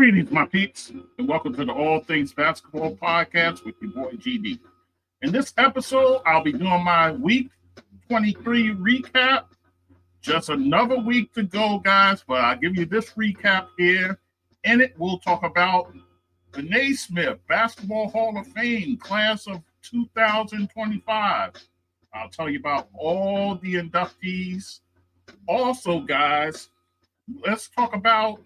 Greetings, my peeps, and welcome to the All Things Basketball Podcast with your boy GD. In this episode, I'll be doing my Week 23 recap. Just another week to go, guys, but I'll give you this recap here. In it, we'll talk about the Naismith Basketball Hall of Fame class of 2025. I'll tell you about all the inductees. Also, guys, let's talk about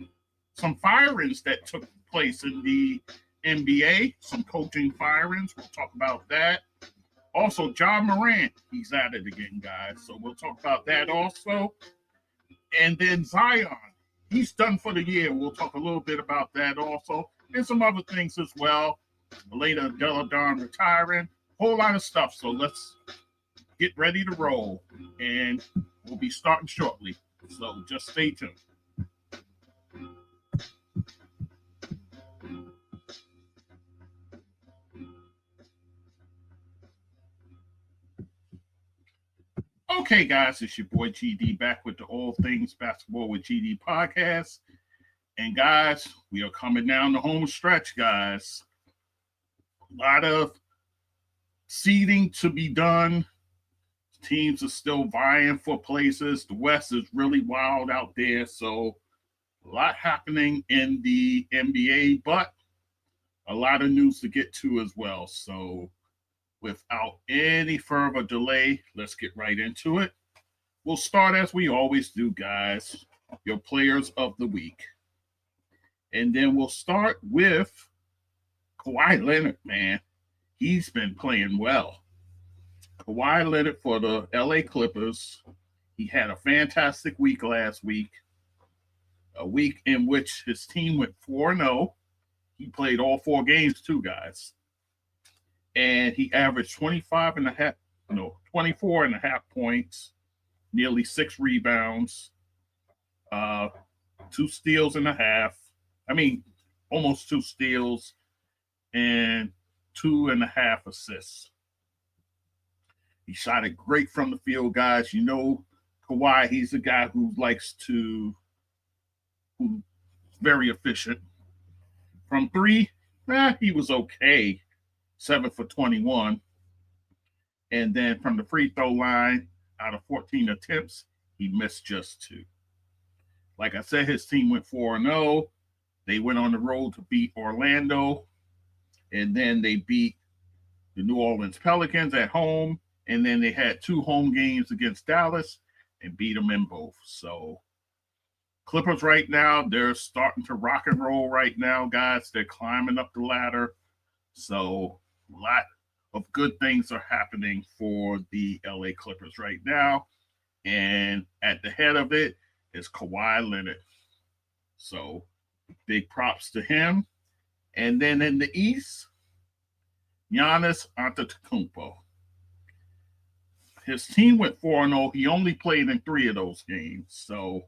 some firings that took place in the NBA, some coaching firings. We'll talk about that. Also, Morant, he's at it again, guys. So we'll talk about that also. And then Zion, he's done for the year. We'll talk a little bit about that also. And some other things as well. Elena Delle Donne retiring. Whole lot of stuff. So let's get ready to roll. And we'll be starting shortly. So just stay tuned. Okay, guys, it's your boy GD back with the All Things Basketball with GD podcast. And, guys, we are coming down the home stretch, guys. A lot of seeding to be done. Teams are still vying for places. The West is really wild out there. So, a lot happening in the NBA, but a lot of news to get to as well. So, without any further delay, let's get right into it. We'll start as we always do, guys, your players of the week. And then we'll start with Kawhi Leonard, man. He's been playing well. Kawhi Leonard for the LA Clippers. He had a fantastic week last week, a week in which his team went 4-0. He played all 4 games too, guys. And he averaged 24 and a half points, nearly 6 rebounds, 2 steals and a half. Almost 2 steals and 2.5 assists. He shot it great from the field, guys. You know, Kawhi, he's a guy who's very efficient. From 3, he was okay. 7 for 21. And then from the free throw line, out of 14 attempts, he missed just 2. Like I said, his team went 4-0. They went on the road to beat Orlando. And then they beat the New Orleans Pelicans at home. And then they had 2 home games against Dallas and beat them in both. So Clippers right now, they're starting to rock and roll right now, guys. They're climbing up the ladder. So a lot of good things are happening for the LA Clippers right now. And at the head of it is Kawhi Leonard. So big props to him. And then in the East, Giannis Antetokounmpo. His team went 4-0. He only played in 3 of those games. So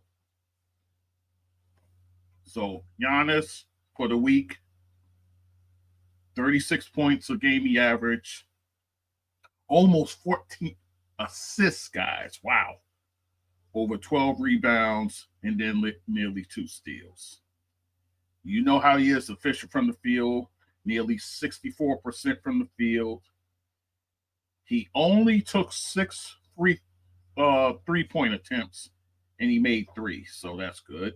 Giannis for the week, 36 points a game he averaged, almost 14 assists, guys. Wow. Over 12 rebounds, and then nearly 2 steals. You know how he is efficient from the field, nearly 64% from the field. He only took 6 three-point attempts, and he made 3, so that's good.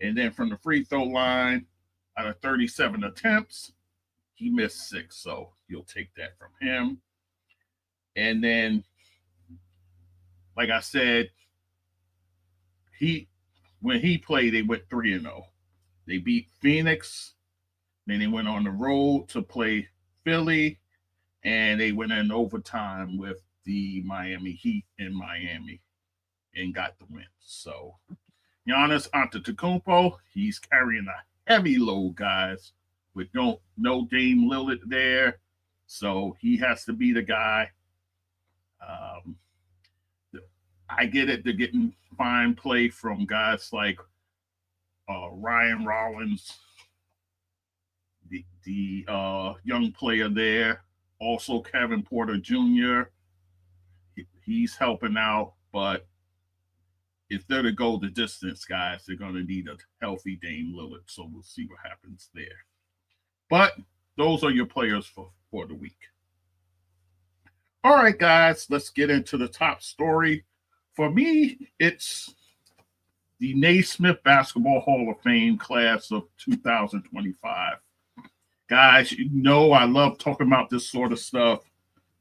And then from the free throw line, out of 37 attempts, he missed 6, so you'll take that from him. And then, like I said, when he played, they went 3-0. They beat Phoenix. Then they went on the road to play Philly, and they went in overtime with the Miami Heat in Miami and got the win. So Giannis Antetokounmpo, he's carrying a heavy load, guys, with no Dame Lillard there. So he has to be the guy. I get it. They're getting fine play from guys like Ryan Rollins, the young player there. Also, Kevin Porter Jr. He's helping out, but if they're to go the distance, guys, they're going to need a healthy Dame Lillard. So we'll see what happens there. But those are your players for the week. All right, guys, let's get into the top story. For me, it's the Naismith Basketball Hall of Fame class of 2025. Guys, you know I love talking about this sort of stuff.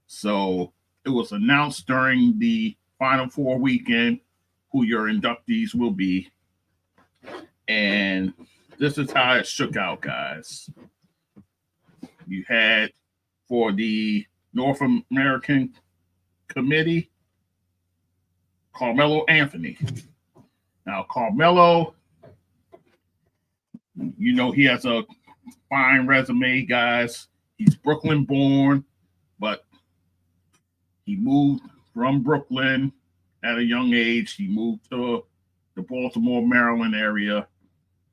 So it was announced during the Final Four weekend who your inductees will be. And this is how it shook out, guys. You had for the North American Committee, Carmelo Anthony. Now, Carmelo, you know, he has a fine resume, guys. He's Brooklyn born, but he moved from Brooklyn at a young age. He moved to the Baltimore, Maryland area,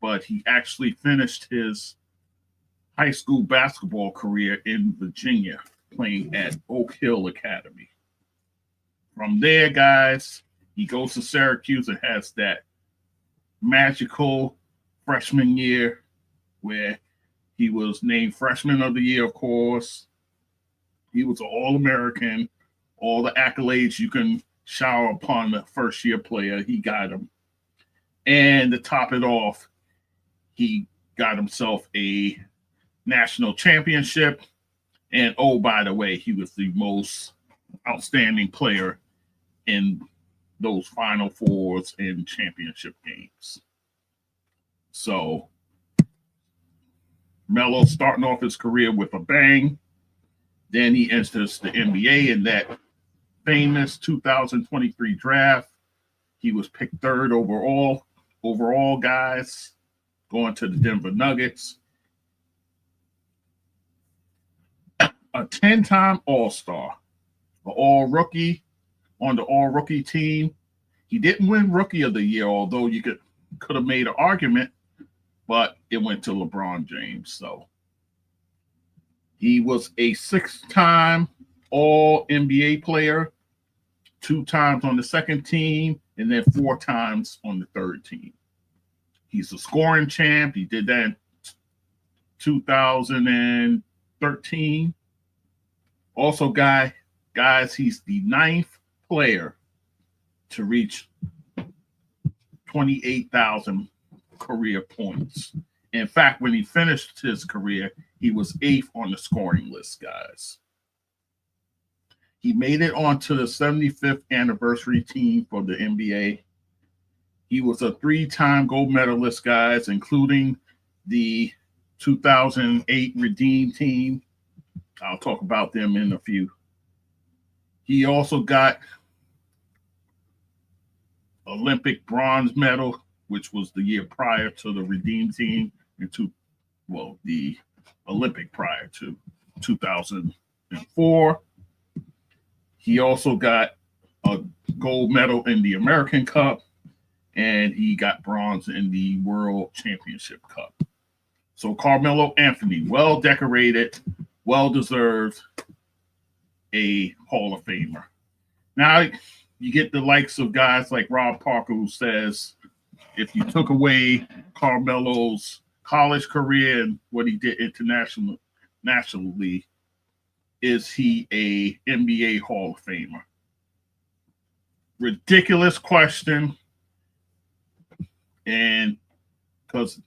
but he actually finished his high school basketball career in Virginia, playing at Oak Hill Academy. From there, guys, he goes to Syracuse and has that magical freshman year where he was named Freshman of the Year, of course. He was an All-American. All the accolades you can shower upon the first-year player, he got them. And to top it off, he got himself a national championship. And, oh, by the way, he was the most outstanding player in those Final Fours and championship games. So, Melo starting off his career with a bang. Then he enters the NBA in that famous 2023 draft. He was picked third overall, guys, going to the Denver Nuggets. A 10-time All-Star, an All-Rookie on the All-Rookie team. He didn't win Rookie of the Year, although you could have made an argument, but it went to LeBron James. So he was a 6-time All-NBA player, 2 times on the second team, and then 4 times on the third team. He's a scoring champ. He did that in 2013. Also, guys, he's the 9th player to reach 28,000 career points. In fact, when he finished his career, he was 8th on the scoring list, guys. He made it onto the 75th anniversary team for the NBA. He was a 3-time gold medalist, guys, including the 2008 Redeem team. I'll talk about them in a few. He also got Olympic bronze medal, which was the year prior to the Redeem team, the Olympic prior to 2004. He also got a gold medal in the American Cup, and he got bronze in the World Championship Cup. So Carmelo Anthony, well decorated, well deserved, a Hall of Famer. Now you get the likes of guys like Rob Parker, who says if you took away Carmelo's college career and what he did nationally, is he a NBA Hall of Famer? Ridiculous question. And because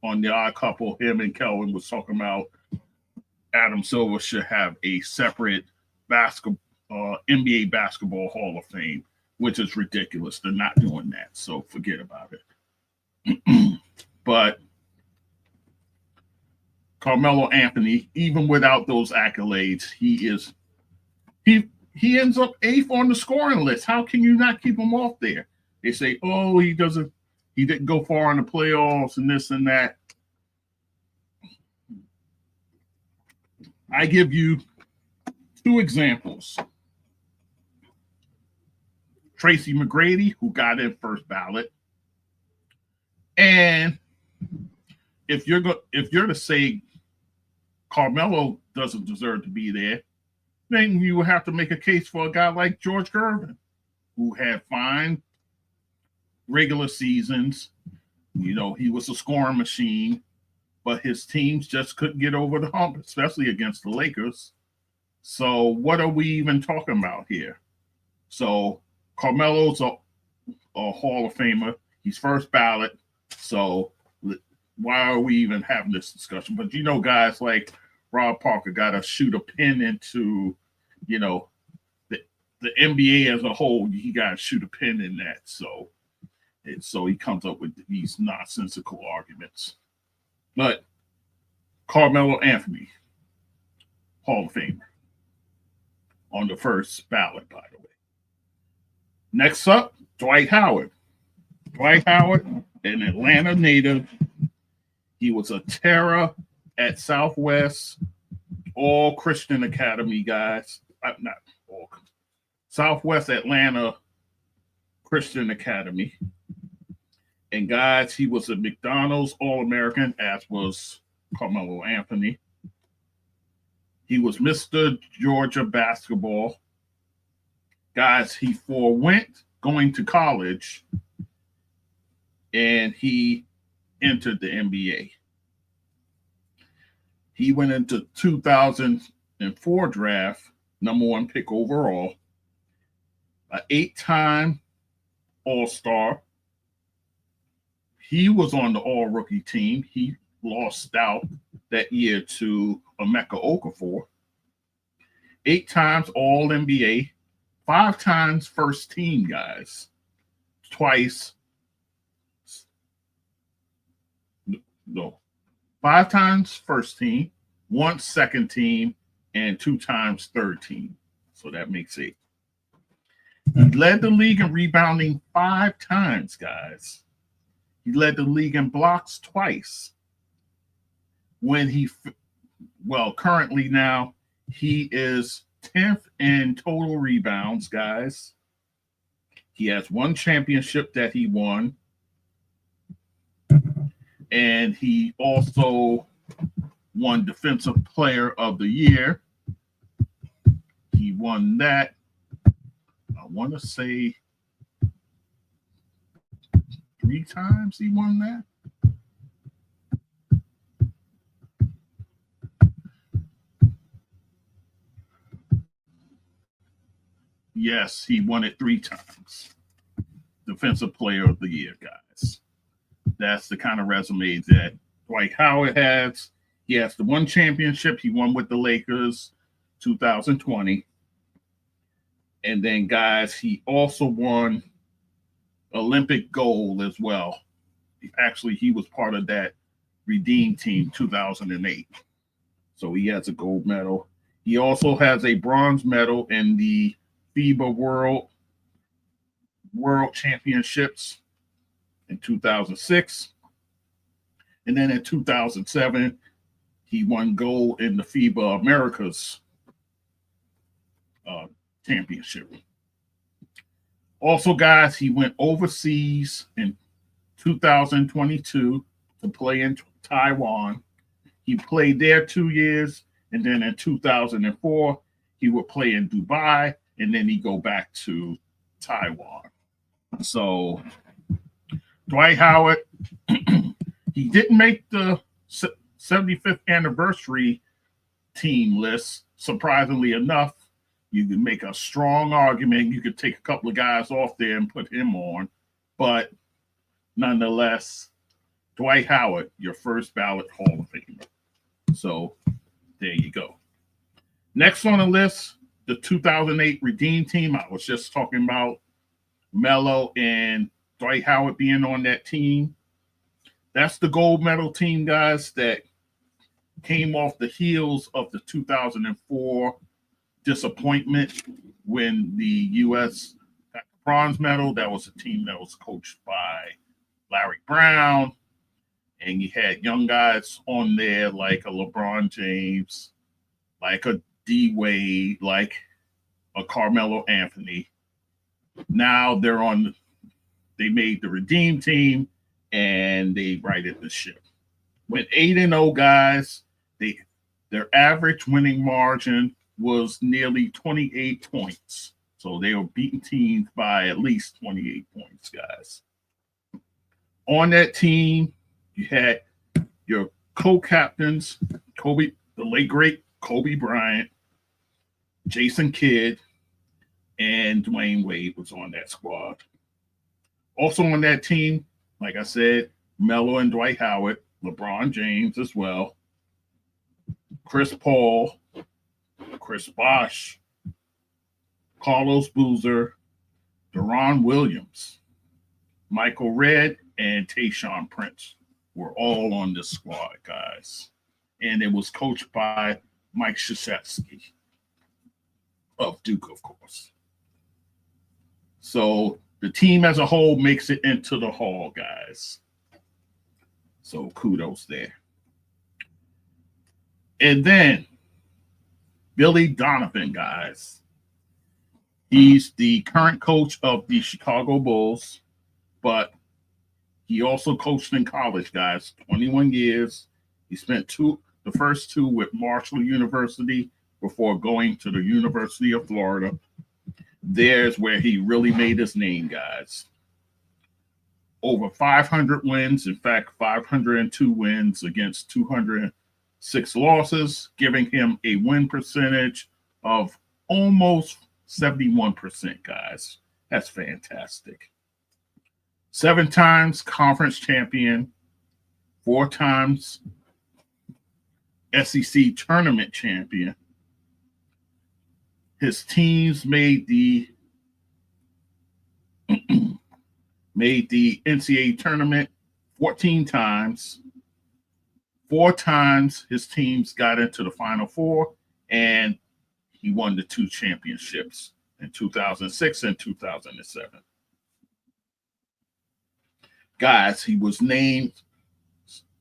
on the Odd Couple, him and Kelvin was talking about Adam Silver should have a separate NBA Basketball Hall of Fame, which is ridiculous. They're not doing that, so forget about it. But Carmelo Anthony, even without those accolades, he ends up 8th on the scoring list. How can you not keep him off there? They say, oh, he didn't go far in the playoffs and this and that. I give you 2 examples. Tracy McGrady, who got in first ballot. And if you're to say Carmelo doesn't deserve to be there, then you would have to make a case for a guy like George Gervin, who had fine regular seasons. You know, he was a scoring machine, but his teams just couldn't get over the hump, especially against the Lakers. So what are we even talking about here? So Carmelo's a Hall of Famer. He's first ballot. So why are we even having this discussion? But you know, guys like Rob Parker got to shoot a pin into, you know, the NBA as a whole. He got to shoot a pin in that. So he comes up with these nonsensical arguments. But Carmelo Anthony, Hall of Famer, on the first ballot, by the way. Next up, Dwight Howard. Dwight Howard, an Atlanta native. He was a terror at Southwest, all Christian Academy guys. Not all. Southwest Atlanta Christian Academy. And guys, he was a McDonald's All-American, as was Carmelo Anthony. He was Mr. Georgia basketball. Guys, he forewent going to college, and he entered the NBA. He went into 2004 draft, number 1 pick overall, an 8-time All-Star. He was on the All-Rookie team. He lost out that year to Emeka Okafor. 8 times All-NBA, 5 times first team, guys. Twice. No. 5 times first team, once second team, and 2 times third team. So that makes 8. He led the league in rebounding 5 times, guys. He led the league in blocks twice. Currently now, he is 10th in total rebounds, guys. He has 1 championship that he won. And he also won Defensive Player of the Year. He won that, I want to say, 3 times he won that. Yes, he won it 3 times. Defensive Player of the Year, guys. That's the kind of resume that Dwight Howard has. He has the 1 championship he won with the Lakers, 2020. And then, guys, he also won Olympic gold as well. Actually, he was part of that Redeem team, 2008. So he has a gold medal. He also has a bronze medal in the FIBA World Championships in 2006. And then in 2007, he won gold in the FIBA Americas Championship. Also, guys, he went overseas in 2022 to play in Taiwan. He played there 2 years, and then in 2004, he would play in Dubai, and then he'd go back to Taiwan. So, Dwight Howard, he didn't make the 75th anniversary team list, surprisingly enough. You could make a strong argument. You could take a couple of guys off there and put him on. But nonetheless, Dwight Howard, your first ballot Hall of Famer. So there you go. Next on the list, the 2008 Redeem team. I was just talking about Melo and Dwight Howard being on that team. That's the gold medal team, guys, that came off the heels of the 2004 disappointment when the U.S. got the bronze medal. That was a team that was coached by Larry Brown, and you had young guys on there like a LeBron James, like a D Wade, like a Carmelo Anthony. Now they made the Redeem team, and they righted the ship. Went 8-0, guys. Their average winning margin was nearly 28 points. So they were beating teams by at least 28 points, guys. On that team, you had your co-captains, the late great Kobe Bryant, Jason Kidd, and Dwayne Wade was on that squad. Also on that team, like I said, Melo and Dwight Howard, LeBron James as well, Chris Paul, Chris Bosh, Carlos Boozer, Deron Williams, Michael Redd, and Tayshaun Prince were all on this squad, guys. And it was coached by Mike Krzyzewski of Duke, of course. So the team as a whole makes it into the Hall, guys. So kudos there. And then Billy Donovan, guys. He's the current coach of the Chicago Bulls, but he also coached in college, guys. 21 years. He spent the first two with Marshall University before going to the University of Florida. There's where he really made his name, guys. Over 500 wins, in fact, 502 wins against 206 losses, giving him a win percentage of almost 71%, guys. That's fantastic. 7 times conference champion, 4 times SEC tournament champion. His teams made the NCAA tournament 14 times. 4 times his teams got into the Final Four, and he won the 2 championships in 2006 and 2007. Guys, he was named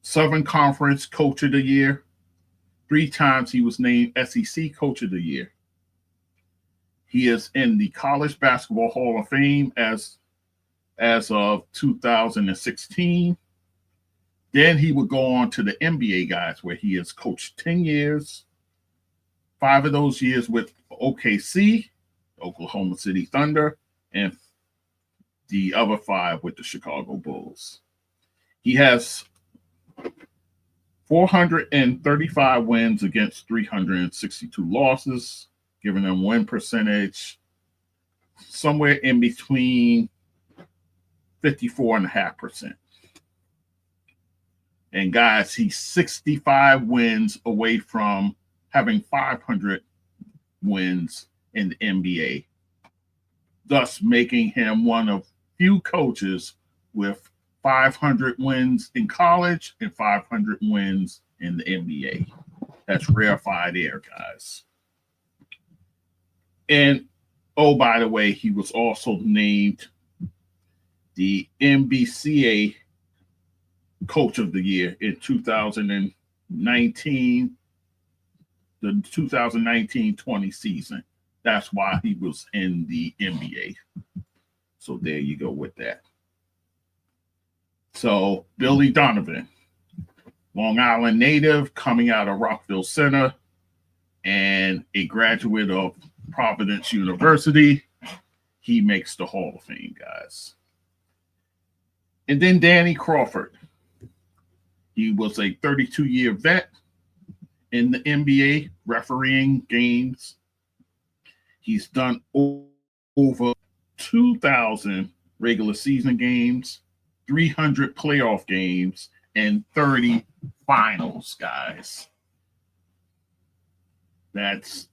Southern Conference Coach of the Year. 3 times he was named SEC Coach of the Year. He is in the College Basketball Hall of Fame as of 2016. Then he would go on to the NBA, guys, where he has coached 10 years, 5 of those years with OKC, Oklahoma City Thunder, and the other 5 with the Chicago Bulls. He has 435 wins against 362 losses, giving them win percentage somewhere in between 54.5%. And guys, he's 65 wins away from having 500 wins in the NBA, thus making him one of few coaches with 500 wins in college and 500 wins in the NBA. That's rarefied air, guys. And, oh, by the way, he was also named the NBCA Coach of the Year in 2019, the 2019-20 season. That's why he was in the NBA. So there you go with that. So Billy Donovan, Long Island native, coming out of Rockville Center, and a graduate of Providence University. He makes the Hall of Fame, guys. And then Danny Crawford. He was a 32-year vet in the NBA, refereeing games. He's done over 2,000 regular season games, 300 playoff games, and 30 finals, guys. That's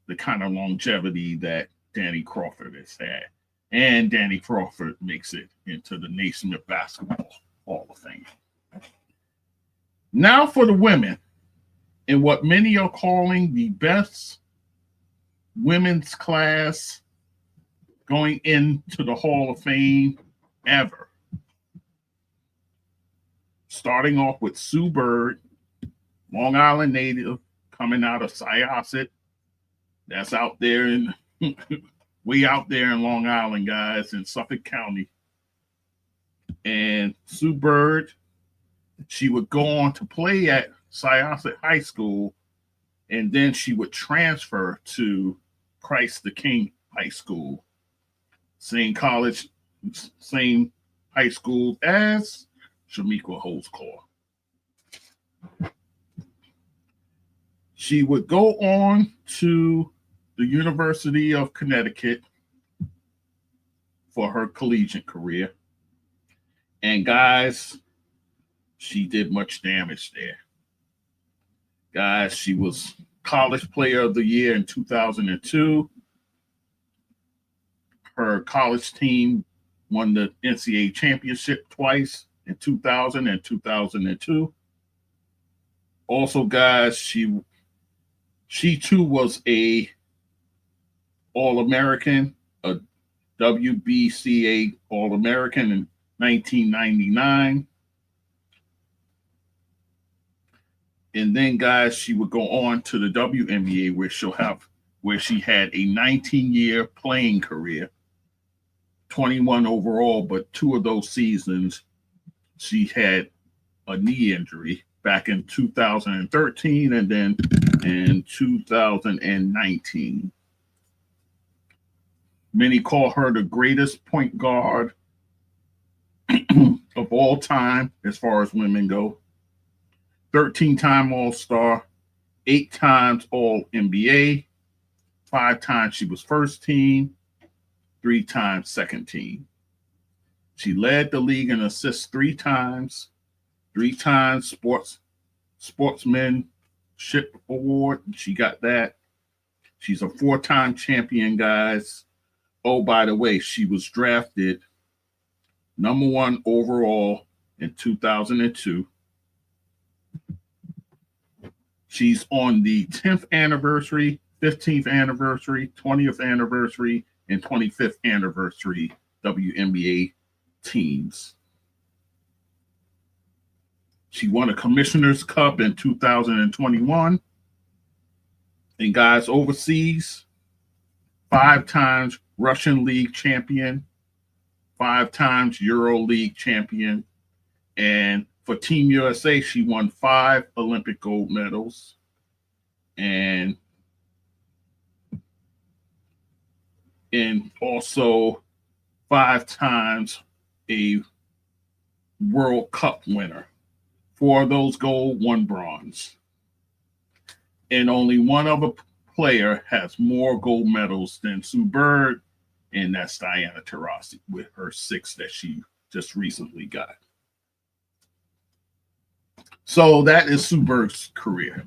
the kind of longevity that Danny Crawford has had. And Danny Crawford makes it into the Naismith Basketball Hall of Fame. Now for the women, in what many are calling the best women's class going into the Hall of Fame ever. Starting off with Sue Bird, Long Island native, coming out of Syosset. That's out there in way out there in Long Island, guys, in Suffolk County. And Sue Bird, she would go on to play at Syosset High School, and then she would transfer to Christ the King High School. Same college, same high school as Shamika Holdsclaw. She would go on to the University of Connecticut for her collegiate career. And guys, she did much damage there. Guys, she was College Player of the Year in 2002. Her college team won the NCAA championship twice in 2000 and 2002. Also, guys, she too was a All-American, a WBCA All-American in 1999. And then, guys, she would go on to the WNBA, where she had a 19-year playing career, 21 overall, but 2 of those seasons she had a knee injury back in 2013 and then in 2019. Many call her the greatest point guard of all time as far as women go. 13-time All-Star, 8 times All-NBA, 5 times she was first team, 3 times second team. She led the league in assists 3 times, 3 times Sportsmanship Award. She got that. She's a 4-time champion, guys. Oh, by the way, she was drafted number 1 overall in 2002. She's on the 10th anniversary, 15th anniversary, 20th anniversary, and 25th anniversary WNBA teams. She won a Commissioner's Cup in 2021. And guys, overseas, 5 times Russian League champion, 5 times Euro League champion, and for Team USA, she won 5 Olympic gold medals and also 5 times a World Cup winner. 4 of those gold, 1 bronze. And only one other player has more gold medals than Sue Bird, and that's Diana Taurasi with her 6 that she just recently got. So that is Sue Bird's career.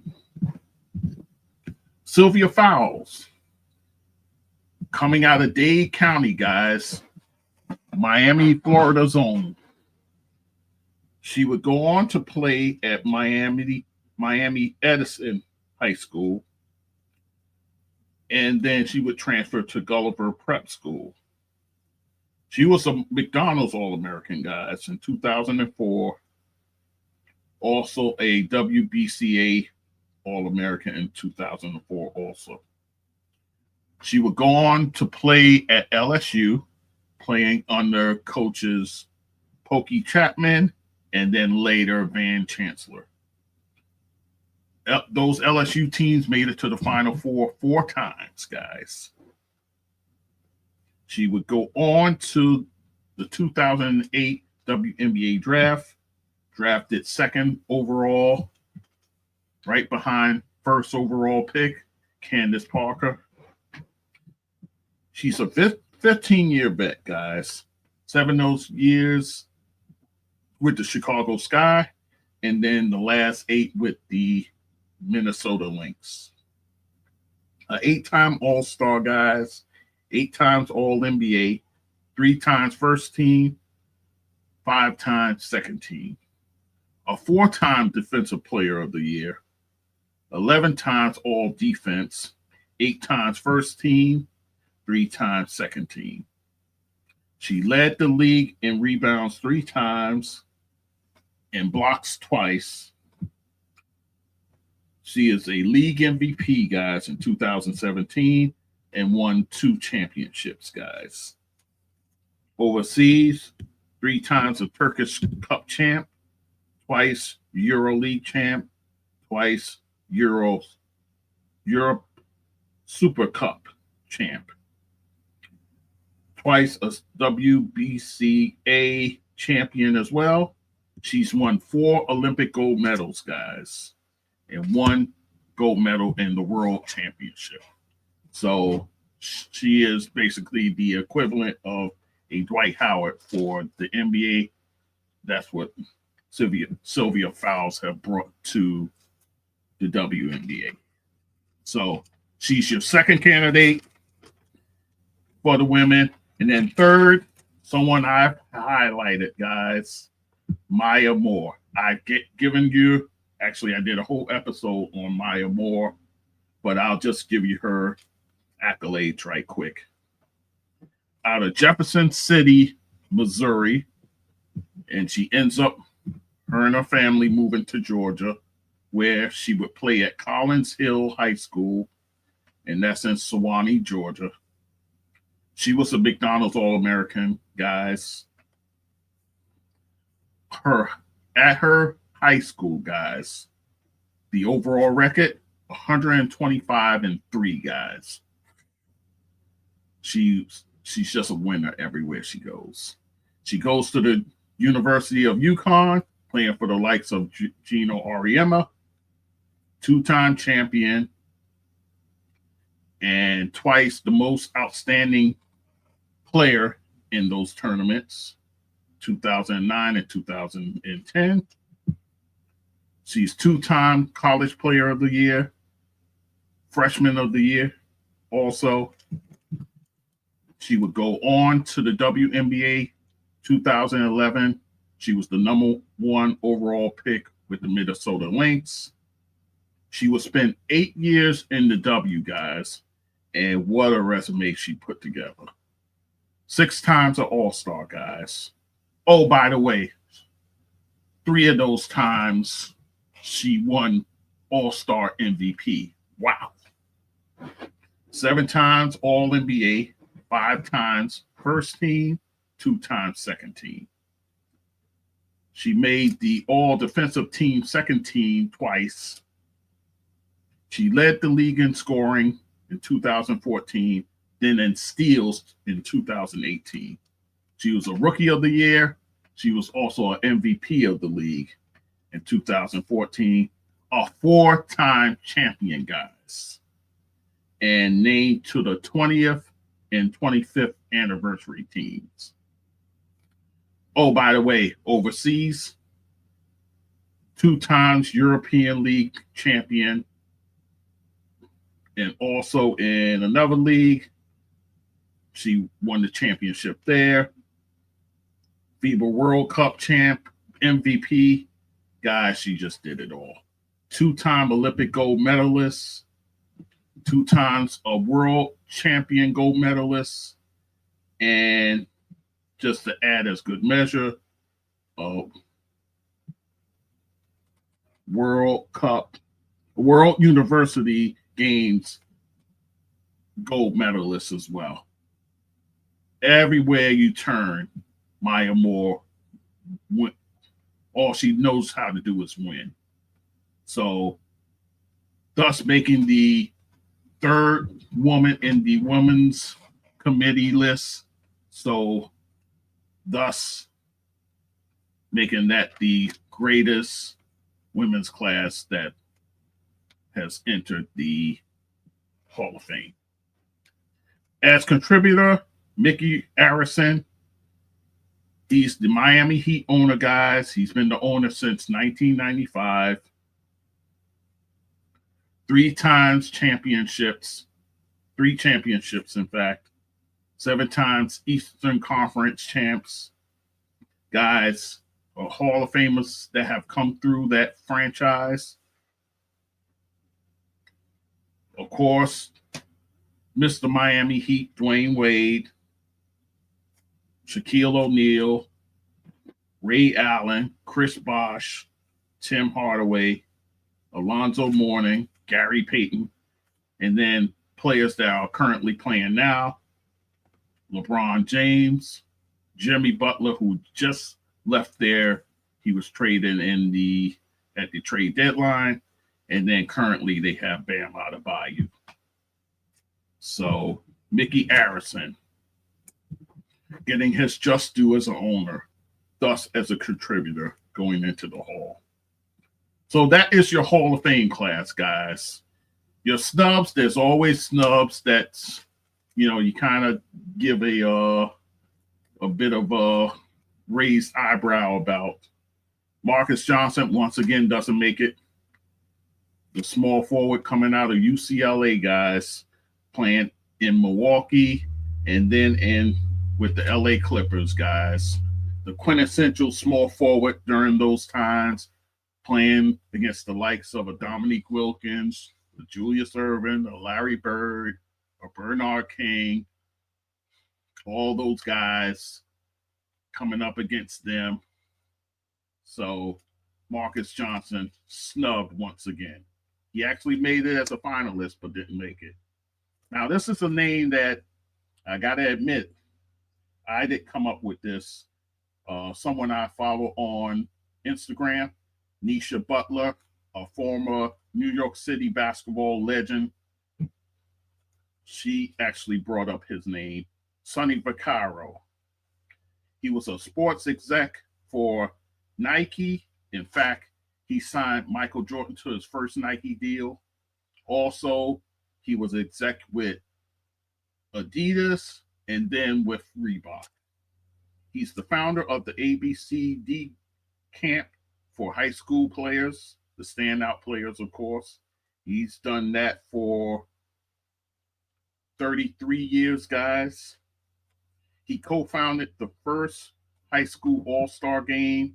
Sylvia Fowles, coming out of Dade County, guys, Miami, Florida zone. She would go on to play at Miami Edison High School, and then she would transfer to Gulliver Prep School. She was a McDonald's All-American, guys, in 2004. Also a WBCA All-American in 2004 also. She would go on to play at LSU, playing under coaches Pokey Chapman and then later Van Chancellor. Those LSU teams made it to the Final Four times, guys. She would go on to the 2008 WNBA draft, drafted 2nd overall, right behind 1st overall pick, Candace Parker. She's a 15-year vet, guys. 7 of those years with the Chicago Sky, and then the last 8 with the Minnesota Lynx. 8-time All-Star, guys. 8 times All-NBA. 3 times first team. 5 times second team. A 4-time Defensive Player of the Year. 11 times All-Defense. 8 times first team. 3 times second team. She led the league in rebounds 3 times and blocks twice. She is a league MVP, guys, in 2017 and won 2 championships, guys. Overseas, 3 times a Turkish Cup champ, twice Euro League champ, twice Europe Super Cup champ, twice a WBCA champion as well. She's won 4 Olympic gold medals, guys, and 1 gold medal in the World Championship. So she is basically the equivalent of a Dwight Howard for the NBA. That's what Sylvia Fowles have brought to the WNBA. So she's your second candidate for the women. And then third, someone I've highlighted, guys, Maya Moore. I've given you, actually, I did a whole episode on Maya Moore, but I'll just give you her accolades right quick. Out of Jefferson City, Missouri, and she ends up, her and her family moving to Georgia, where she would play at Collins Hill High School, and that's in Sewanee, Georgia. She was a McDonald's All-American, guys. At her high school, guys, the overall record, 125-3, guys. She's just a winner everywhere she goes. She goes to the University of UConn, playing for the likes of Gino Auriemma, 2-time champion, and twice the most outstanding player in those tournaments, 2009 and 2010. She's 2-time College Player of the Year, Freshman of the Year also. She would go on to the WNBA 2011. She was the number 1 overall pick with the Minnesota Lynx. She would spend 8 years in the W, guys, and what a resume she put together. 6 times an All-Star, guys. Oh, by the way, 3 of those times she won All-Star MVP. Wow. 7 times All-NBA, 5 times first team, 2 times second team. She made the All-Defensive Team second team twice. She led the league in scoring in 2014, then in steals in 2018. She was a Rookie of the Year. She was also an MVP of the league in 2014, a 4-time champion, guys, and named to the 20th and 25th anniversary teams. Oh, by the way, overseas, 2 times European League champion, and also in another league, she won the championship there. FIBA World Cup champ, MVP. Guys, she just did it all. 2-time Olympic gold medalist, 2 times a world champion gold medalist, and just to add as good measure, World University Games gold medalist as well. Everywhere you turn, Maya Moore, all she knows how to do is win. So, thus making the 3rd woman in the women's committee list. So, thus making that the greatest women's class that has entered the Hall of Fame. As contributor, Mickey Arison. He's the Miami Heat owner, guys. He's been the owner since 1995. 3 times championships. 3 championships, in fact. 7 times Eastern Conference champs. Guys, Hall of Famers that have come through that franchise. Of course, Mr. Miami Heat, Dwayne Wade, Shaquille O'Neal, Ray Allen, Chris Bosh, Tim Hardaway, Alonzo Mourning, Gary Payton, and then players that are currently playing now, LeBron James, Jimmy Butler, who just left there. He was traded at the trade deadline, and then currently they have Bam Adebayo. So Mickey Arison getting his just due as an owner. thus as a contributor going into the Hall. So that is your Hall of Fame class, guys. Your snubs, there's always snubs that's, you kind of give a bit of a raised eyebrow about. Marcus Johnson, once again, doesn't make it. The small forward coming out of UCLA, guys, playing in Milwaukee and then in with the LA Clippers, guys. The quintessential small forward during those times, playing against the likes of a Dominique Wilkins, a Julius Erving, a Larry Bird, a Bernard King, all those guys coming up against them. So Marcus Johnson snubbed once again. He actually made it as a finalist, but didn't make it. Now, this is a name that I got to admit, I didn't come up with this. Someone I follow on Instagram, Nisha Butler, a former New York City basketball legend. She actually brought up his name, Sonny Vaccaro. He was a sports exec for Nike. In fact, he signed Michael Jordan to his first Nike deal. Also, he was exec with Adidas and then with Reebok. He's the founder of the ABCD camp for high school players, the standout players, of course. He's done that for 33 years, guys. He co-founded the first high school all-star game,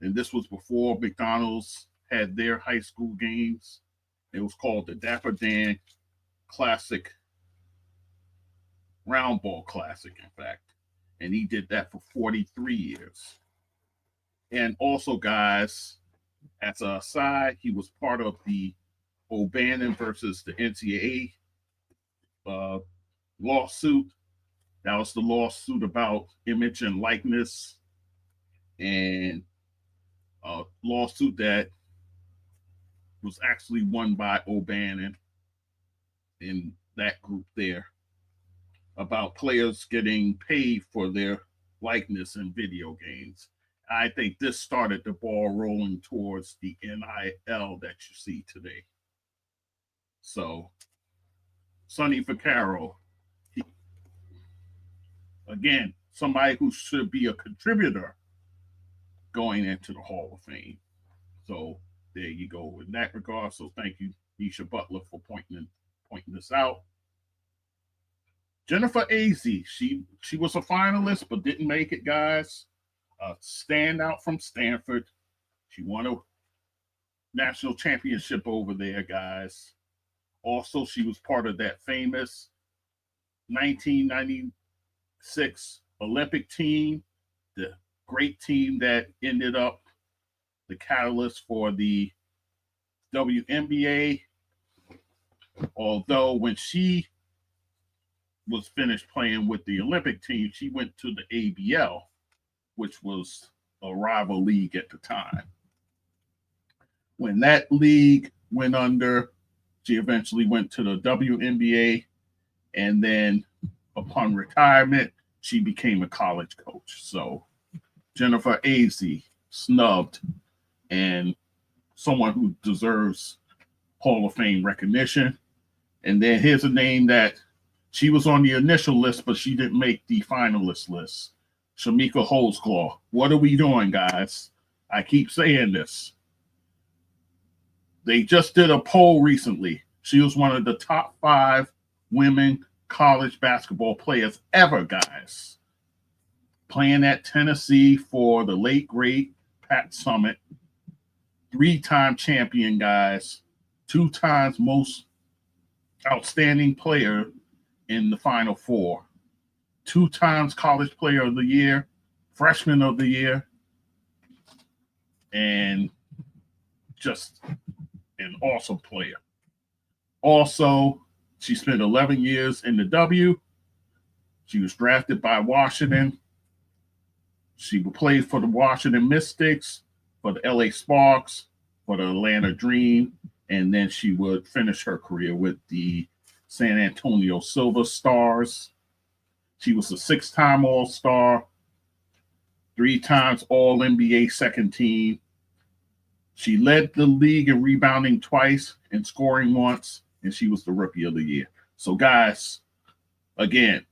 and this was before McDonald's had their high school games. It was called the Dapper Dan Classic, Round Ball Classic, in fact. And he did that for 43 years. And also, guys, as an aside, he was part of the O'Bannon versus the NCAA lawsuit. That was the lawsuit about image and likeness, and a lawsuit that was actually won by O'Bannon in that group there about players getting paid for their likeness in video games. I think this started the ball rolling towards the NIL that you see today. So, Sonny Vaccaro, again, somebody who should be a contributor going into the Hall of Fame. So there you go in that regard. So thank you, Nisha Butler, for pointing this out. Jennifer Azzi, she was a finalist but didn't make it, guys. Standout from Stanford. She won a national championship over there, guys. Also, she was part of that famous 1996 Olympic team, the great team that ended up the catalyst for the WNBA. Although when she was finished playing with the Olympic team, she went to the ABL, which was a rival league at the time. When that league went under, she eventually went to the WNBA, and then upon retirement, she became a college coach. So Jennifer Azzi, snubbed, and someone who deserves Hall of Fame recognition. And then here's a name that she was on the initial list, but she didn't make the finalist list. Shamika Holdsclaw. What are we doing, guys? I keep saying this. They just did a poll recently. She was one of the top 5 women college basketball players ever, guys. Playing at Tennessee for the late, great Pat Summitt. 3-time champion, guys. 2 times most outstanding player in the Final Four. 2 times College Player of the Year, Freshman of the Year, and just an awesome player. Also, she spent 11 years in the W. She was drafted by Washington. She played for the Washington Mystics, for the LA Sparks, for the Atlanta Dream, and then she would finish her career with the San Antonio Silver Stars. She was a 6-time All-Star, 3 times All NBA second team. She led the league in rebounding twice and scoring once, and she was the Rookie of the Year. So, guys, again,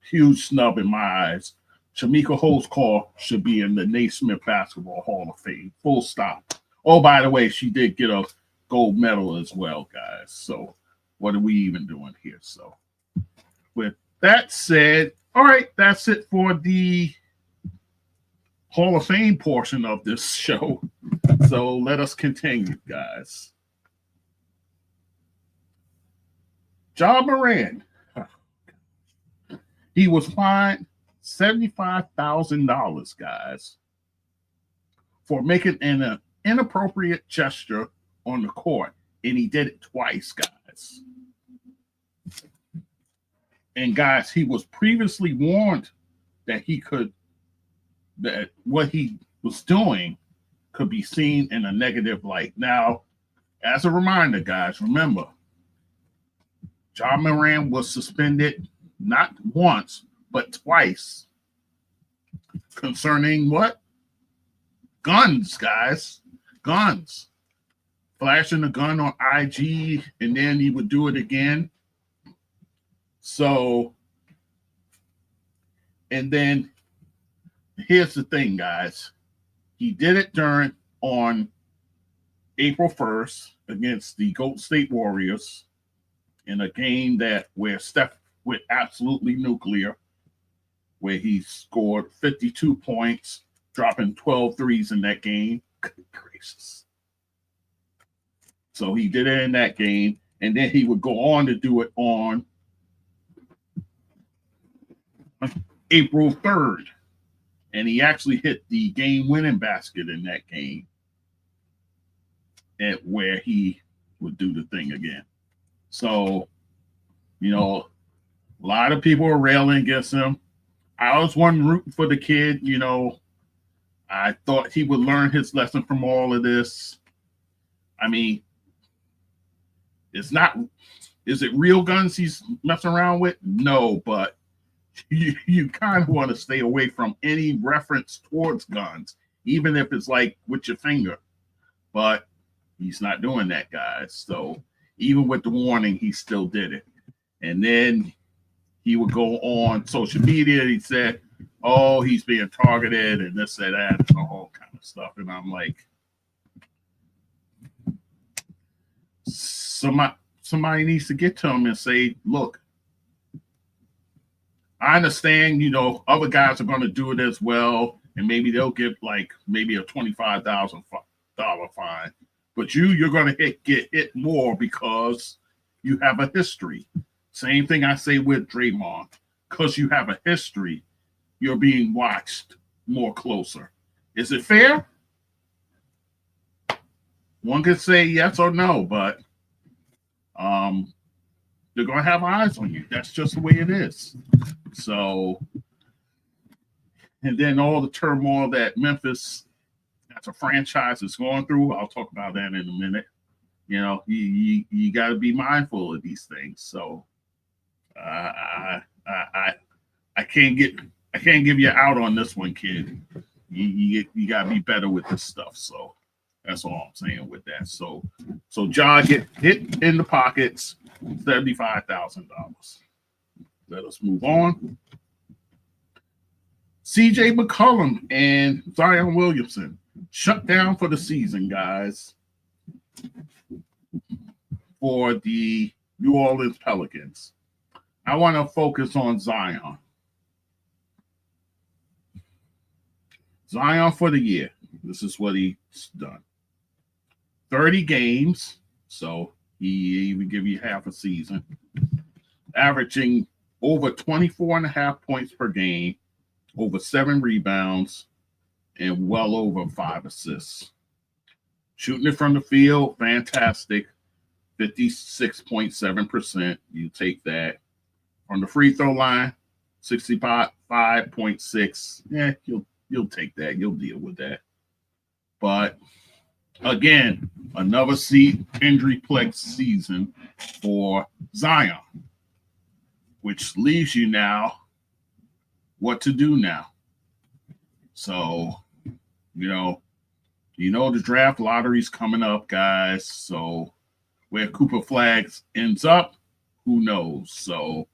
huge snub in my eyes. Chamique Holdsclaw should be in the Naismith Basketball Hall of Fame. Full stop. Oh, by the way, she did get a gold medal as well, guys. So, what are we even doing here? So, with that said, all right, that's it for the Hall of Fame portion of this show. So let us continue, guys. Ja Morant. He was fined $75,000, guys, for making an inappropriate gesture on the court. And he did it twice, guys. And guys, he was previously warned that that what he was doing could be seen in a negative light. Now, as a reminder, guys, remember, Ja Morant was suspended not once, but twice concerning what? Guns, guys. Guns. Flashing a gun on IG, and then he would do it again. So, and then here's the thing, guys. He did it on April 1st against the Golden State Warriors in a game where Steph went absolutely nuclear, where he scored 52 points, dropping 12 threes in that game. Good gracious. So he did it in that game, and then he would go on to do it on April 3rd. And he actually hit the game-winning basket in that game, where he would do the thing again. So, a lot of people are railing against him. I was one rooting for the kid. I thought he would learn his lesson from all of this. I mean, is it real guns he's messing around with? No, but you kind of want to stay away from any reference towards guns, even if it's like with your finger. But he's not doing that, guys. So even with the warning, he still did it. And then he would go on social media. And he said, "Oh, he's being targeted and this and that and all kind of stuff." And I'm like, somebody needs to get to him and say, "Look, I understand, other guys are going to do it as well, and maybe they'll get maybe a $25,000 fine. But you're going to get hit more because you have a history." Same thing I say with Draymond. Because you have a history, you're being watched more closer. Is it fair? One could say yes or no, but they're going to have eyes on you. That's just the way it is. So, and then all the turmoil that Memphis as a franchise is going through, I'll talk about that in a minute. You got to be mindful of these things. So, I can't give you out on this one, kid. You got to be better with this stuff. So that's all I'm saying with that. So Ja get hit in the pockets, $75,000. Let us move on. CJ McCollum and Zion Williamson shut down for the season, guys, for the New Orleans Pelicans. I want to focus on Zion. Zion for the year. This is what he's done. 30 games, so he even give you half a season, averaging over 24.5 points per game, over 7 rebounds, and well over 5 assists. Shooting it from the field, fantastic, 56.7%. You take that. On the free throw line, 65.6. Yeah, you'll take that. You'll deal with that. But again, another injury-plagued season for Zion, which leaves you now what to do now. So, the draft lottery's coming up, guys. So where Cooper Flags ends up, who knows? So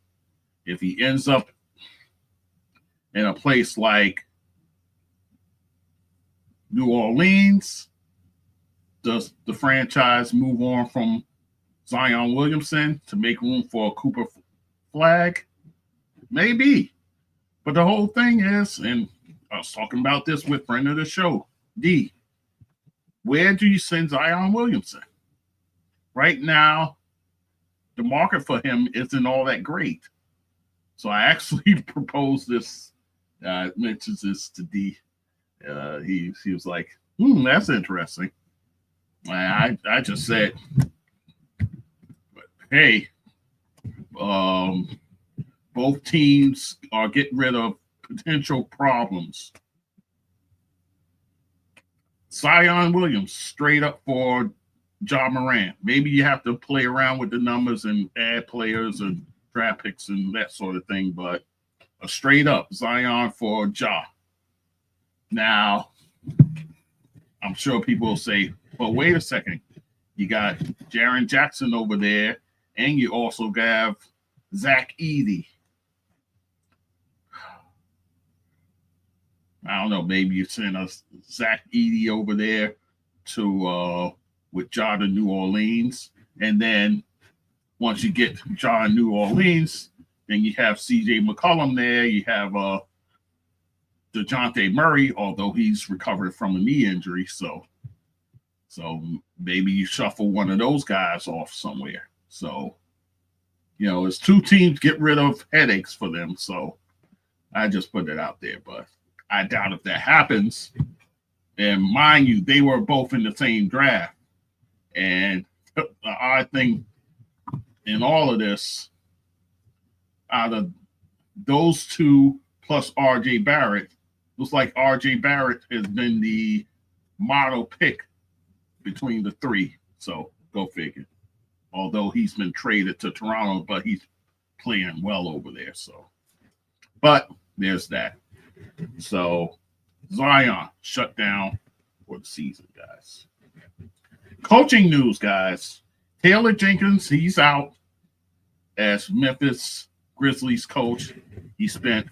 if he ends up in a place like New Orleans, does the franchise move on from Zion Williamson to make room for a Cooper Flag? Maybe. But the whole thing is, and I was talking about this with friend of the show, D, where do you send Zion Williamson? Right now, the market for him isn't all that great. So I actually proposed this, mentions this to D. He was like, that's interesting. I just said, hey, both teams are getting rid of potential problems. Zion Williams straight up for Ja Morant. Maybe you have to play around with the numbers and add players and draft picks and that sort of thing, but a straight up Zion for Ja. Now, I'm sure people will say, but wait a second. You got Jaren Jackson over there, and you also have Zach Edey. I don't know, maybe you send us Zach Edey over there to with Ja to New Orleans. And then once you get Ja in New Orleans, then you have CJ McCollum there. You have DeJounte Murray, although he's recovered from a knee injury. So maybe you shuffle one of those guys off somewhere. So, it's two teams, get rid of headaches for them. So I just put it out there, but I doubt if that happens. And mind you, they were both in the same draft. And the odd thing in all of this, out of those two plus RJ Barrett, looks like RJ Barrett has been the model pick between the three. So go figure. Although he's been traded to Toronto, but he's playing well over there. So, but there's that. So Zion shut down for the season, guys. Coaching news, guys. Taylor Jenkins, he's out as Memphis Grizzlies coach. He spent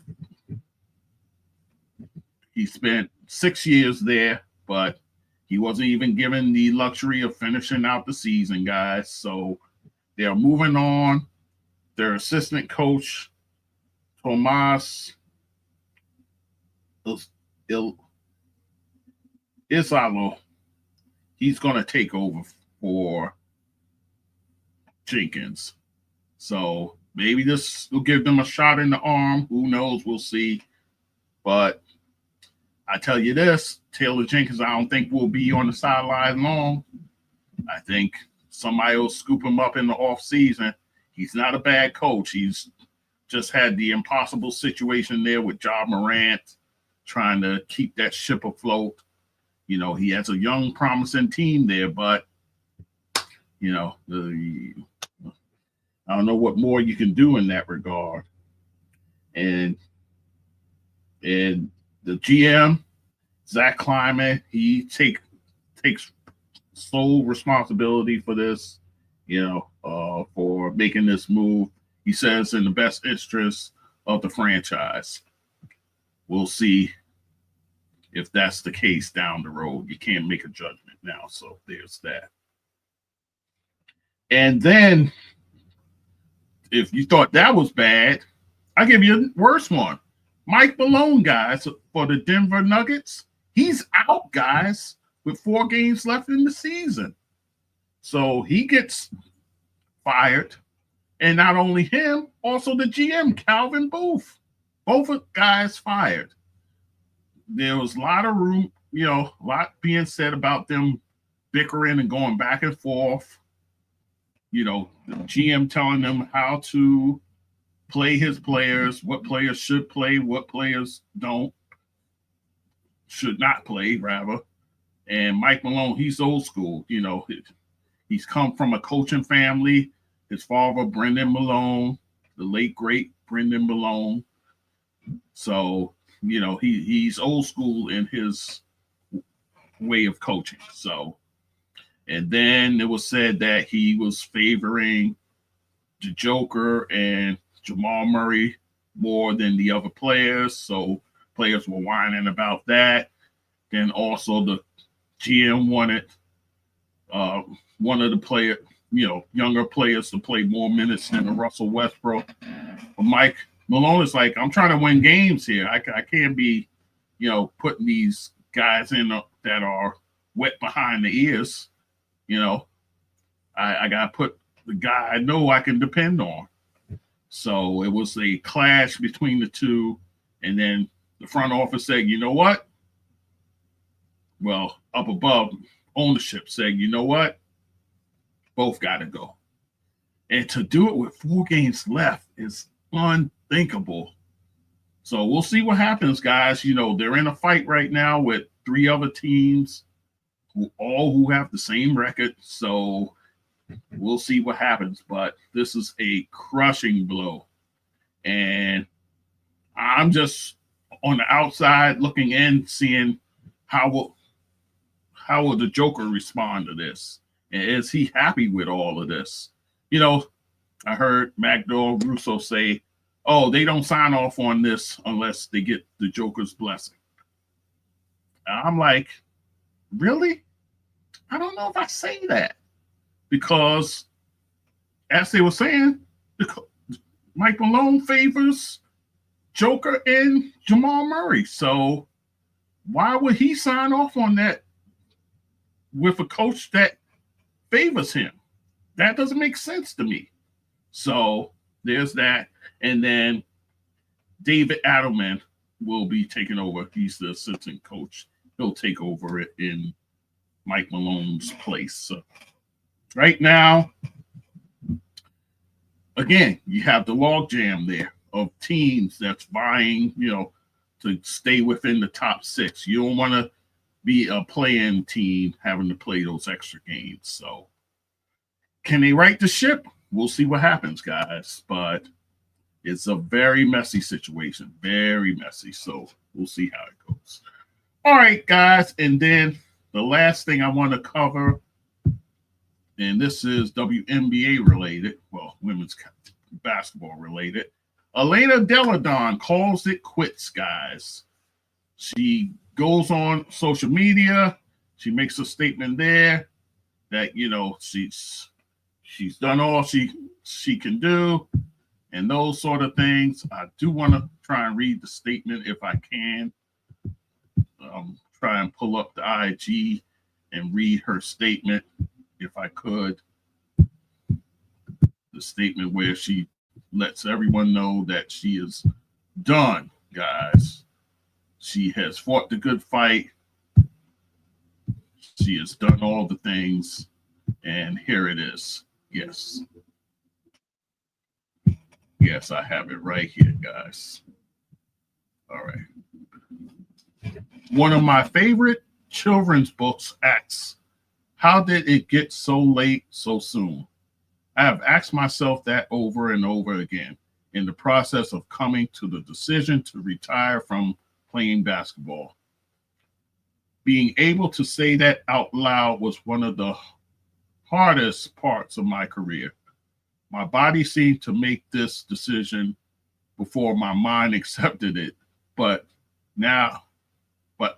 6 years there, but he wasn't even given the luxury of finishing out the season, guys. So they're moving on. Their assistant coach, Tomas Isalo, he's going to take over for Jenkins. So maybe this will give them a shot in the arm. Who knows? We'll see. But I tell you this, Taylor Jenkins, I don't think will be on the sideline long. I think somebody will scoop him up in the offseason. He's not a bad coach. He's just had the impossible situation there with Ja Morant, trying to keep that ship afloat. He has a young, promising team there, but, I don't know what more you can do in that regard. And the GM, Zach Kleiman, he takes sole responsibility for this, for making this move. He says in the best interest of the franchise. We'll see if that's the case down the road. You can't make a judgment now, so there's that. And then, if you thought that was bad, I'll give you a worse one. Mike Malone, guys, for the Denver Nuggets, he's out, guys, with 4 games left in the season. So he gets fired. And not only him, also the GM, Calvin Booth. Both guys fired. There was a lot of room, a lot being said about them bickering and going back and forth. The GM telling them how to play his players, what players should play, what players should not play, rather. And Mike Malone, he's old school. He's come from a coaching family. His father, Brendan Malone, the late, great Brendan Malone. So he's old school in his way of coaching. So, and then it was said that he was favoring the Joker and Jamal Murray more than the other players. So players were whining about that. Then also the GM wanted one of the younger players to play more minutes than Russell Westbrook. But Mike Malone is like, I'm trying to win games here. I can't be, putting these guys in that are wet behind the ears. I got to put the guy I know I can depend on. So it was a clash between the two. And then the front office said, you know what? Well, up above, ownership said, you know what? Both got to go. And to do it with 4 games left is unthinkable. So we'll see what happens, guys. They're in a fight right now with 3 other teams who have the same record. So we'll see what happens. But this is a crushing blow. And I'm just on the outside looking in, seeing how will the Joker respond to this? And is he happy with all of this? I heard Magdal Russo say, oh, they don't sign off on this unless they get the Joker's blessing. I'm like, really? I don't know if I say that. Because, as they were saying, Mike Malone favors Joker and Jamal Murray. So why would he sign off on that with a coach that favors him? That doesn't make sense to me. So there's that. And then David Adelman will be taking over. He's the assistant coach. He'll take over it in Mike Malone's place. So right now, again, you have the logjam there of teams that's vying, to stay within the top 6. You don't want to be a play-in team having to play those extra games. So can they right the ship? We'll see what happens, guys. But it's a very messy situation. Very messy. So we'll see how it goes. All right, guys. And then the last thing I want to cover, and this is WNBA related, well, women's basketball related. Elena Delle Donne calls it quits, guys. She goes on social media. She makes a statement there that, she's done all she can do and those sort of things. I do want to try and read the statement if I can. Try and pull up the IG and read her statement if I could. The statement where she lets everyone know that she is done, guys. She has fought the good fight. She has done all the things. And here it is. Yes. Yes, I have it right here, guys. All right. One of my favorite children's books asks, how did it get so late so soon? I have asked myself that over and over again in the process of coming to the decision to retire from playing basketball. Being able to say that out loud was one of the hardest parts of my career. My body seemed to make this decision before my mind accepted it, but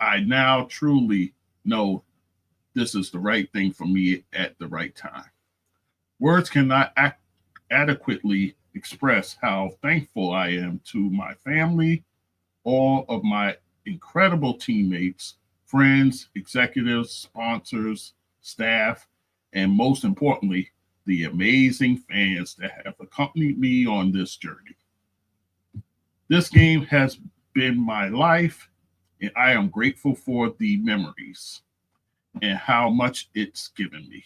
I now truly know this is the right thing for me at the right time. Words cannot adequately express how thankful I am to my family, all of my incredible teammates, friends, executives, sponsors, staff, and most importantly, the amazing fans that have accompanied me on this journey. This game has been my life, and I am grateful for the memories and how much it's given me.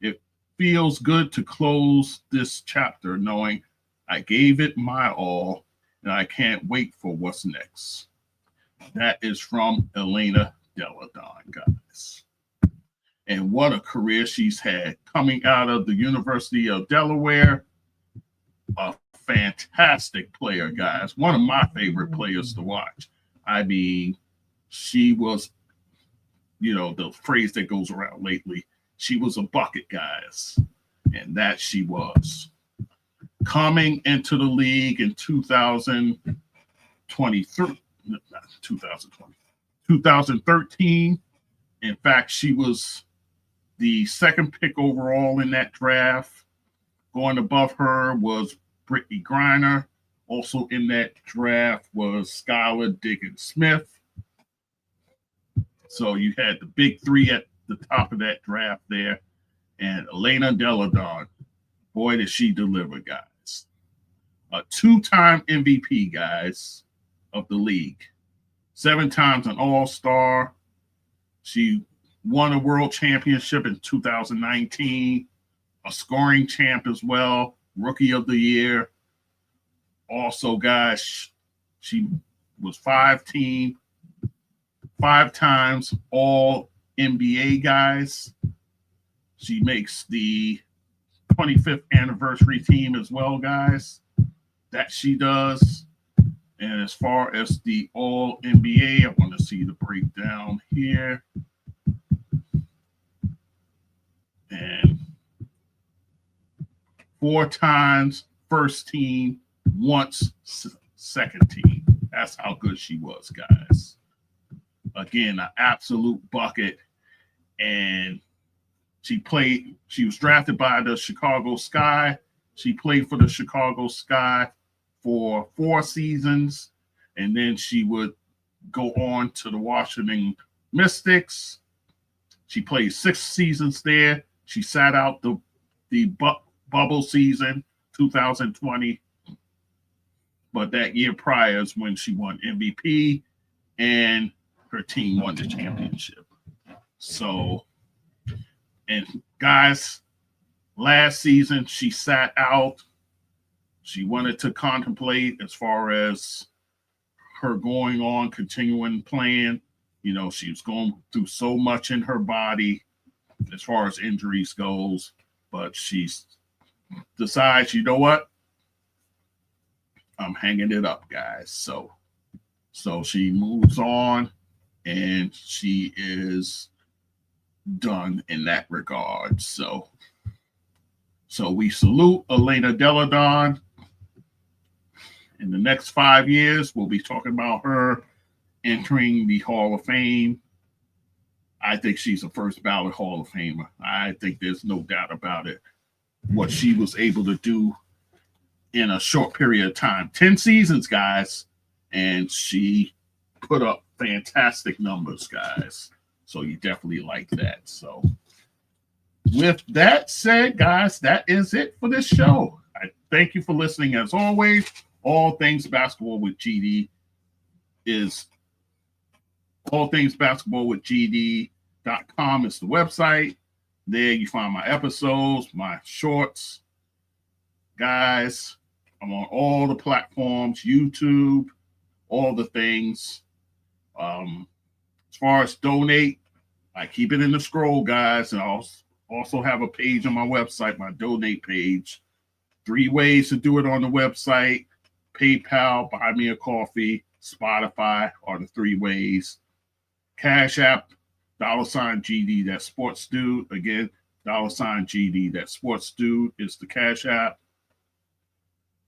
It feels good to close this chapter knowing I gave it my all, and I can't wait for what's next. That is from Elena Delle Donne, guys. And what a career she's had coming out of the University of Delaware, a fantastic player, guys. One of my favorite players to watch. I mean, she was, the phrase that goes around lately, she was a bucket, guys. And that she was. Coming into the league in 2013. In fact, she was the second pick overall in that draft. Going above her was Brittany Griner. Also in that draft was Skylar Diggins-Smith. So you had the big three at the top of that draft there. And Elena Delle Donne. Boy, did she deliver, guys. A 2-time MVP, guys, of the league. 7 times an All-Star. She won a world championship in 2019. A scoring champ as well. Rookie of the year. Also, guys, she was 5 times All-NBA, guys. She makes the 25th anniversary team as well, guys. That she does. And as far as the All-NBA, I want to see the breakdown here. And 4 times first team, once second team. That's how good she was, guys. Again, an absolute bucket. And she was drafted by the Chicago Sky. She played for the Chicago Sky for 4 seasons. And then she would go on to the Washington Mystics. She played 6 seasons there. She sat out the bubble season, 2020. But that year prior is when she won MVP and her team won the championship. So, and guys, last season she sat out. She wanted to contemplate as far as her going on, continuing playing. She was going through so much in her body as far as injuries goes, but she decides, you know what? I'm hanging it up, guys. So she moves on, and she is done in that regard. So we salute Elena Delle Donne. In the next 5 years, we'll be talking about her entering the Hall of Fame. I think she's a first ballot Hall of Famer. I think there's no doubt about it. What she was able to do in a short period of time. 10 seasons, guys. And she put up fantastic numbers, guys. So you definitely like that. So with that said, guys, that is it for this show. I thank you for listening as always. All Things Basketball with GD is allthingsbasketballwithgd.com is the website. There you find my episodes, my shorts. Guys, I'm on all the platforms, YouTube, all the things. As far as donate, I keep it in the scroll, guys. And I'll also have a page on my website, my donate page. 3 ways to do it on the website. PayPal, Buy Me a Coffee, Spotify are the 3 ways. CashApp, $GD.ThatSportsDude. Again, $GD.ThatSportsDude is the Cash App.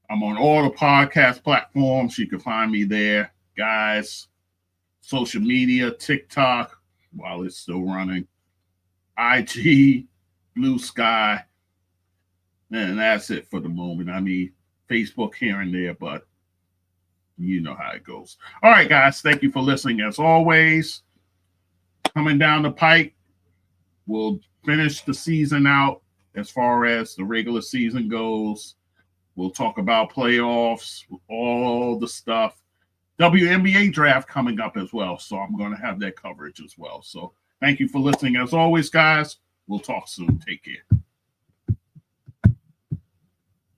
I'm on all the podcast platforms. You can find me there, guys. Social media, TikTok, while it's still running. IG, Blue Sky. And that's it for the moment. I mean, Facebook here and there, but you know how it goes. All right, guys. Thank you for listening as always. Coming down the pike, we'll finish the season out as far as the regular season goes. We'll talk about playoffs, all the stuff. WNBA draft coming up as well. So I'm going to have that coverage as well. So thank you for listening as always, guys. We'll talk soon. Take care.